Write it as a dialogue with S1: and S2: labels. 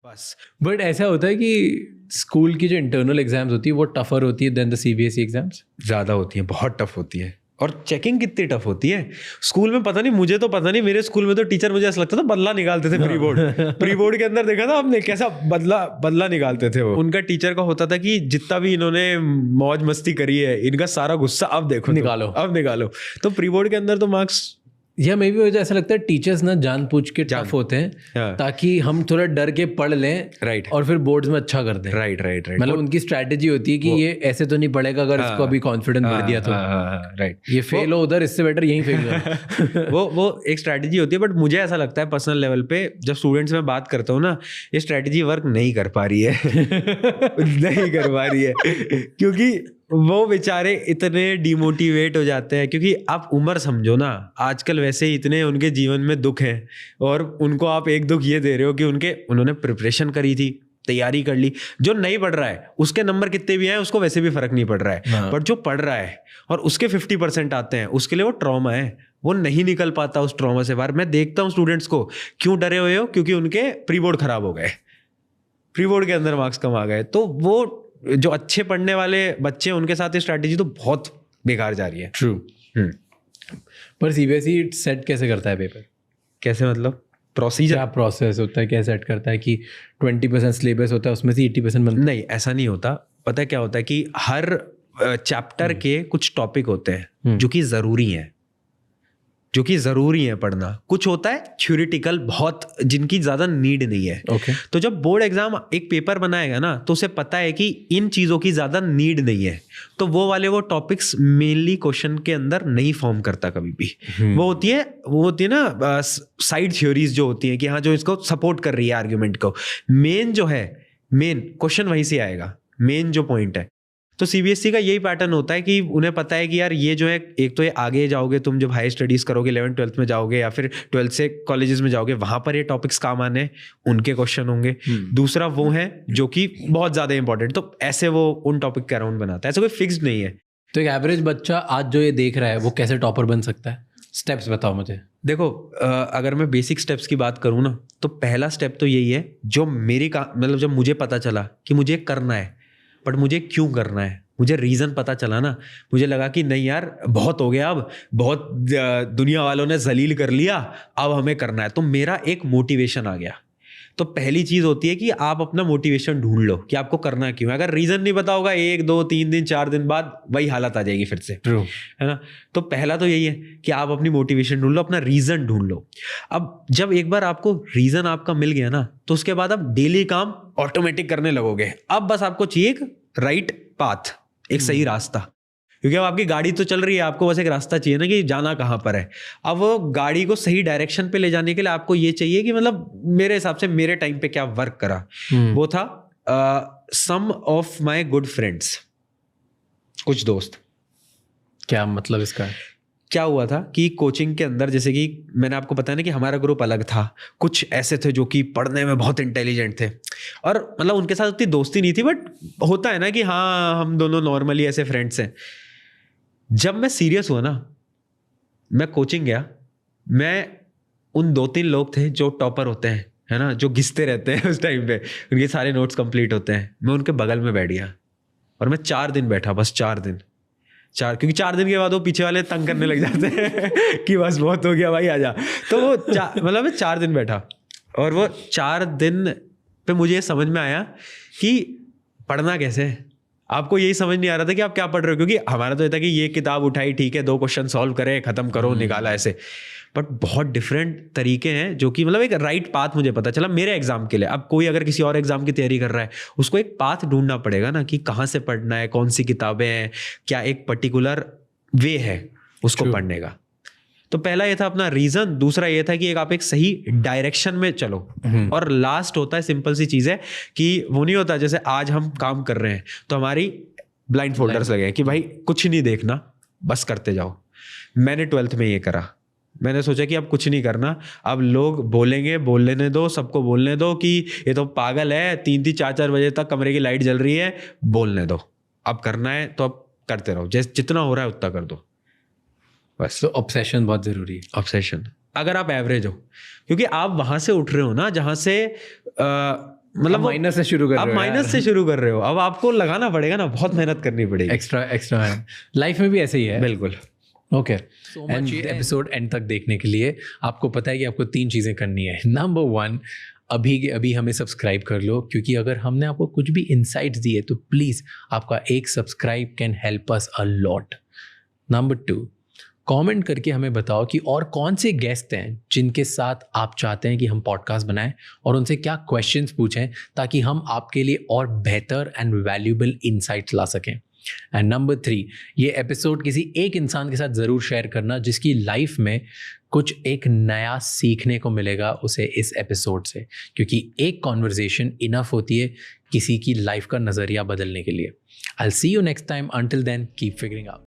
S1: बस।
S2: बट ऐसा होता है कि स्कूल की जो इंटरनल एग्जाम्स होती है वो टफर होती है देन द सीबीएसई एग्जाम्स?
S1: ज़्यादा होती है, बहुत टफ होती है। और चेकिंग कितनी टफ होती है स्कूल में, पता नहीं, मुझे तो पता नहीं, मेरे स्कूल में तो टीचर, मुझे ऐसा लगता था बदला निकालते थे प्री बोर्ड के अंदर। देखा था आपने कैसा बदला निकालते थे वो। उनका टीचर का होता था कि जितना भी इन्होंने मौज मस्ती करी है, इनका सारा गुस्सा अब देखो,
S2: निकालो,
S1: अब निकालो। तो प्री बोर्ड के अंदर तो मार्क्स,
S2: या मे बी ऐसा लगता है टीचर्स ना जानबूझ के टफ होते हैं ताकि हम थोड़ा डर के पढ़ लें,
S1: राइट,
S2: और फिर बोर्ड्स में अच्छा कर दें।
S1: राइट।
S2: मतलब उनकी स्ट्रैटेजी होती है कि ये ऐसे तो नहीं पढ़ेगा, अगर इसको अभी कॉन्फिडेंस बढ़ दिया तो
S1: राइट,
S2: ये फेल हो उधर, इससे बेटर यहीं फेल करो।
S1: वो एक स्ट्रैटेजी होती है। बट मुझे ऐसा लगता है पर्सनल लेवल पे, जब स्टूडेंट्स में बात करता हूँ ना, ये स्ट्रैटेजी वर्क नहीं कर पा रही है। नहीं कर पा रही है क्योंकि वो बेचारे इतने डिमोटिवेट हो जाते हैं। क्योंकि आप उम्र समझो ना, आजकल वैसे ही इतने उनके जीवन में दुख हैं, और उनको आप एक दुख ये दे रहे हो कि उन्होंने प्रिपरेशन करी थी, तैयारी कर ली। जो नहीं पढ़ रहा है उसके नंबर कितने भी आए उसको वैसे भी फर्क नहीं पड़ रहा है, बट जो पढ़ रहा है और उसके 50% आते हैं, उसके लिए वो ट्रॉमा है, वो नहीं निकल पाता उस ट्रॉमा से बाहर। मैं देखता हूँ स्टूडेंट्स को, क्यों डरे हुए हो? क्योंकि उनके प्री बोर्ड खराब हो गए, प्री बोर्ड के अंदर मार्क्स कम आ गए। तो वो जो अच्छे पढ़ने वाले बच्चे हैं उनके साथ ये स्ट्रैटेजी तो बहुत बेकार जा रही है।
S2: ट्रू। पर सीबीएसई सेट कैसे करता है पेपर? कैसे, मतलब
S1: प्रोसीजर,
S2: क्या प्रोसेस होता है, कैसे सेट करता है कि 20% सिलेबस होता है उसमें से 80% बनता है?
S1: नहीं, ऐसा नहीं होता। पता है क्या होता है कि हर चैप्टर के कुछ टॉपिक होते हैं जो कि ज़रूरी है पढ़ना। कुछ होता है थ्योरेटिकल, बहुत, जिनकी ज़्यादा नीड नहीं है।
S2: Okay.
S1: तो जब बोर्ड एग्जाम एक पेपर बनाएगा ना, तो उसे पता है कि इन चीज़ों की ज़्यादा नीड नहीं है, तो वो टॉपिक्स मेनली क्वेश्चन के अंदर नहीं फॉर्म करता कभी भी। वो होती है ना साइड थ्योरीज जो होती है कि हाँ, जो इसको सपोर्ट कर रही है आर्ग्यूमेंट को। मेन क्वेश्चन वहीं से आएगा, मेन जो पॉइंट है। तो सीबीएसई का यही पैटर्न होता है कि उन्हें पता है कि यार ये जो है, एक तो ये आगे जाओगे तुम, जब हाई स्टडीज करोगे 11th-12th में जाओगे या फिर 12th से कॉलेजेस में जाओगे, वहां पर ये टॉपिक्स काम आने, उनके क्वेश्चन होंगे। दूसरा वो है जो कि बहुत ज्यादा इंपॉर्टेंट, तो ऐसे वो उन टॉपिक के अराउंड बनाता है, ऐसा कोई फिक्स्ड नहीं है।
S2: तो एक एवरेज बच्चा आज जो ये देख रहा है वो कैसे टॉपर बन सकता है? स्टेप्स बताओ मुझे।
S1: देखो, अगर मैं बेसिक स्टेप्स की बात करूँ ना, तो पहला स्टेप तो यही है, जो मतलब जब मुझे पता चला कि मुझे करना है, बट मुझे क्यों करना है, मुझे रीज़न पता चला ना, मुझे लगा कि नहीं यार, बहुत हो गया, अब बहुत दुनिया वालों ने जलील कर लिया, अब हमें करना है। तो मेरा एक मोटिवेशन आ गया। तो पहली चीज़ होती है कि आप अपना मोटिवेशन ढूंढ लो कि आपको करना क्यों है। अगर रीज़न नहीं पता होगा, 1, 2, 3 दिन 4 दिन बाद वही हालत आ जाएगी फिर से, है ना। तो पहला तो यही है कि आप अपनी मोटिवेशन ढूंढ लो, अपना रीज़न ढूंढ लो। अब जब एक बार आपको रीज़न आपका मिल गया ना, तो उसके बाद आप डेली काम ऑटोमेटिक करने लगोगे। अब बस आपको चाहिए एक राइट पाथ, एक सही रास्ता, क्योंकि अब आपकी गाड़ी तो चल रही है, आपको बस एक रास्ता चाहिए ना कि जाना कहाँ पर है। अब वो गाड़ी को सही डायरेक्शन पे ले जाने के लिए आपको ये चाहिए कि मतलब मेरे हिसाब से मेरे टाइम पे क्या वर्क करा, वो था सम ऑफ माय गुड फ्रेंड्स, कुछ दोस्त।
S2: क्या मतलब इसका?
S1: क्या हुआ था कि कोचिंग के अंदर, जैसे कि मैंने आपको बताया ना कि हमारा ग्रुप अलग था, कुछ ऐसे थे जो कि पढ़ने में बहुत इंटेलिजेंट थे, और मतलब उनके साथ उतनी दोस्ती नहीं थी, बट होता है ना कि हाँ, हम दोनों नॉर्मली ऐसे फ्रेंड्स हैं। जब मैं सीरियस हुआ ना, मैं कोचिंग गया, मैं उन 2-3 लोग थे जो टॉपर होते हैं, है ना, जो घिसते रहते हैं उस टाइम पे, उनके सारे नोट्स कंप्लीट होते हैं, मैं उनके बगल में बैठ गया और मैं 4 दिन बैठा, बस 4 दिन, क्योंकि 4 दिन के बाद वो पीछे वाले तंग करने लग जाते हैं कि बस बहुत हो गया भाई, आजा। तो वो मतलब मैं 4 दिन बैठा, और वो 4 दिन पे मुझे ये समझ में आया कि पढ़ना कैसे है। आपको यही समझ नहीं आ रहा था कि आप क्या पढ़ रहे हो, क्योंकि हमारा तो ये था कि ये किताब उठाई, ठीक है, 2 क्वेश्चन सॉल्व करे, खत्म करो, निकाला, ऐसे। बट बहुत डिफरेंट तरीके हैं, जो कि मतलब एक राइट पाथ मुझे पता चला मेरे एग्जाम के लिए। अब कोई अगर किसी और एग्जाम की तैयारी कर रहा है, उसको एक पाथ ढूंढना पड़ेगा ना कि कहाँ से पढ़ना है, कौन सी किताबें हैं, क्या एक पर्टिकुलर वे है उसको पढ़ने का। तो पहला ये था अपना रीजन, दूसरा ये था कि आप एक सही डायरेक्शन में चलो, और लास्ट होता है सिंपल सी चीज है कि वो नहीं होता, जैसे आज हम काम कर रहे हैं तो हमारी ब्लाइंड फोल्डर्स लगे हैं कि भाई कुछ नहीं देखना, बस करते जाओ। मैंने 12th में ये करा, मैंने सोचा कि अब कुछ नहीं करना, अब लोग बोलेंगे, बोल लेने दो, सबको बोलने दो कि ये तो पागल है, 3-3, 4-4 बजे तक कमरे की लाइट जल रही है, बोलने दो। अब करना है तो अब करते रहो, जैसे जितना हो रहा है उतना कर दो, बस।
S2: तो ऑब्सेशन बहुत जरूरी है।
S1: ऑब्सेशन, अगर आप एवरेज हो, क्योंकि आप वहां से उठ रहे हो ना जहां से मतलब
S2: माइनस से शुरू कर रहे हो,
S1: आप माइनस से शुरू कर रहे हो, अब आपको लगाना पड़ेगा ना, बहुत मेहनत करनी पड़ेगी।
S2: एक्स्ट्रा लाइफ में भी ऐसे ही है।
S1: बिल्कुल।
S2: ओके, एंड ये एपिसोड एंड तक देखने के लिए आपको पता है कि आपको 3 चीज़ें करनी है। नंबर 1, अभी के अभी हमें सब्सक्राइब कर लो, क्योंकि अगर हमने आपको कुछ भी इनसाइट्स दिए तो प्लीज़ आपका एक subscribe can help us a lot. Number 2, comment करके हमें बताओ कि और कौन से गेस्ट हैं जिनके साथ आप चाहते हैं कि हम पॉडकास्ट बनाएं, और उनसे क्या क्वेश्चंस पूछें ताकि हम आपके लिए और बेहतर एंड वैल्यूएबल इनसाइट्स ला सकें। एंड नंबर 3, ये एपिसोड किसी एक इंसान के साथ ज़रूर शेयर करना जिसकी लाइफ में कुछ एक नया सीखने को मिलेगा उसे इस एपिसोड से, क्योंकि एक कॉन्वर्जेशन इनफ होती है किसी की लाइफ का नज़रिया बदलने के लिए। I will see you next time, until then keep figuring out.